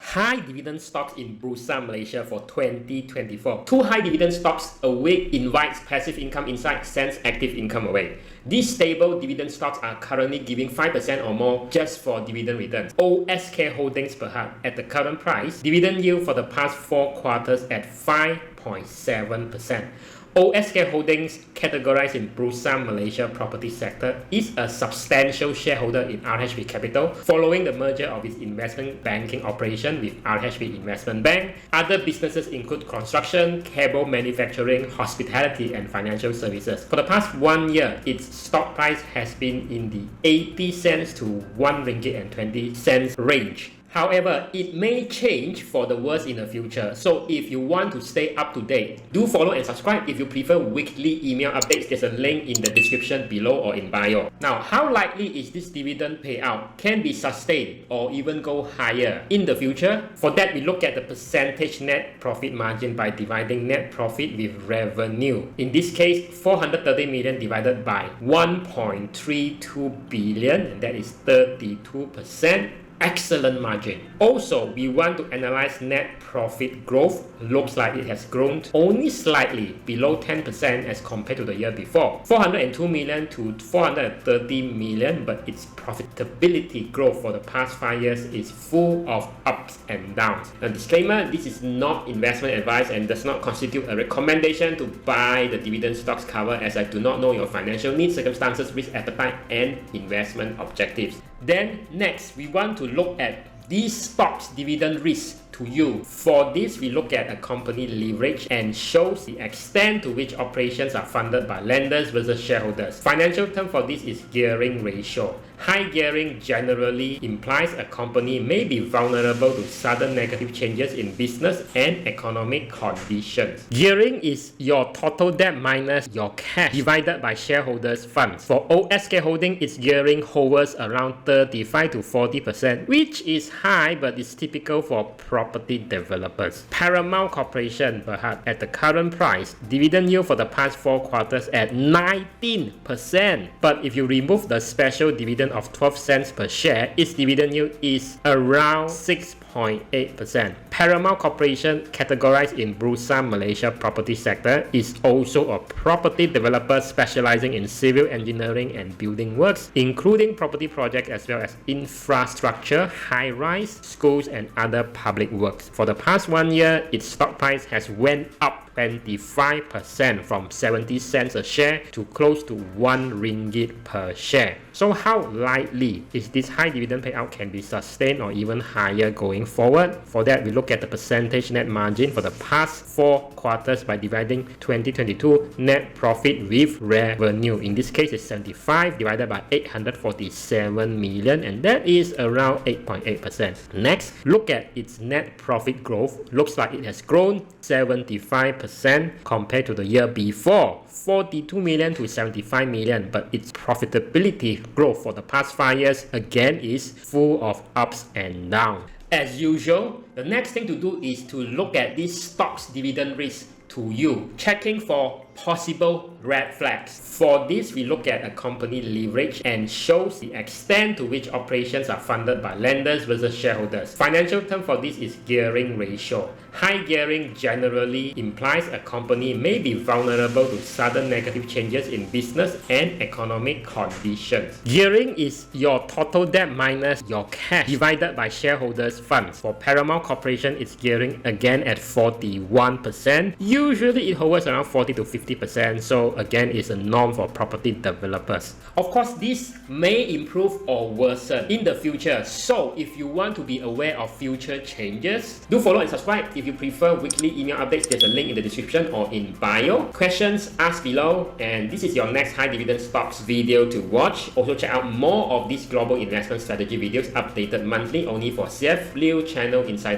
high dividend stocks in Bursa Malaysia for 2024. Two high dividend stocks a week invites passive income inside, sends active income away. These stable dividend stocks are currently giving 5% or more just for dividend returns. OSK Holdings BHD at the current price, dividend yield for the past 4 quarters at 5.7%. OSK Holdings, categorized in Bursa M'sia Property sector, is a substantial shareholder in RHB Capital following the merger of its investment banking operation with RHB Investment Bank. Other businesses include construction, cable manufacturing, hospitality, and financial services. For the past 1 year, its stock price has been in the 80 cents to 1 ringgit and 20 cents range. However, it may change for the worse in the future. So if you want to stay up to date, do follow and subscribe. If you prefer weekly email updates, there's a link in the description below or in bio. Now, how likely is this dividend payout can be sustained or even go higher in the future? For that, we look at the percentage net profit margin by dividing net profit with revenue. In this case, 430 million divided by 1.32 billion, and that is 32%. Excellent margin. Also, we want to analyze net profit growth. Looks like it has grown only slightly below 10% as compared to the year before. 402 million to 430 million, but its profitability growth for the past 5 years is full of ups and downs. A disclaimer, this is not investment advice and does not constitute a recommendation to buy the dividend stocks covered, as I do not know your financial needs, circumstances, risk appetite, and investment objectives. Then next, we want to look at these stocks' dividend risk to you. For this, we look at a company leverage and shows the extent to which operations are funded by lenders versus shareholders. Financial term for this is gearing ratio. High gearing generally implies a company may be vulnerable to sudden negative changes in business and economic conditions. Gearing is your total debt minus your cash divided by shareholders' funds. For OSK Holding, its gearing hovers around 35 to 40%, which is high but is typical for property developers. Paramount Corporation BHD at the current price, dividend yield for the past 4 quarters at 19%. But if you remove the special dividend of 12 cents per share, its dividend yield is around 6.8%. Paramount Corporation, categorized in Bursa M'sia Property sector, is also a property developer specializing in civil engineering and building works, including property projects as well as infrastructure, high-rise, schools, and other public works. For the past 1 year, its stock price has went up 25% from 70 cents a share to close to 1 ringgit per share. So how likely is this high dividend payout can be sustained or even higher going forward? For that, we look at the percentage net margin for the past 4 quarters by dividing 2022 net profit with revenue. In this case, it's 75 divided by 847 million, and that is around 8.8%. Next, look at its net profit growth. Looks like it has grown 75% compared to the year before, 42 million to 75 million, but its profitability growth for the past 5 years again is full of ups and downs. As usual, the next thing to do is to look at this stock's dividend risk to you, checking for possible red flags. For this, we look at a company leverage and shows the extent to which operations are funded by lenders versus shareholders. Financial term for this is gearing ratio. High gearing generally implies a company may be vulnerable to sudden negative changes in business and economic conditions. Gearing is your total debt minus your cash divided by shareholders' funds. For Paramount Corporation, its gearing again at 41%. Usually it hovers around 40 to 50%, so again is a norm for property developers. Of course, this may improve or worsen in the future, so if you want to be aware of future changes, do follow and subscribe. If you prefer weekly email updates, there's a link in the description or in bio. Questions, ask below, and this is your next high dividend stocks video to watch. Also check out more of these global investment strategy videos updated monthly only for CF Liu Channel Insider.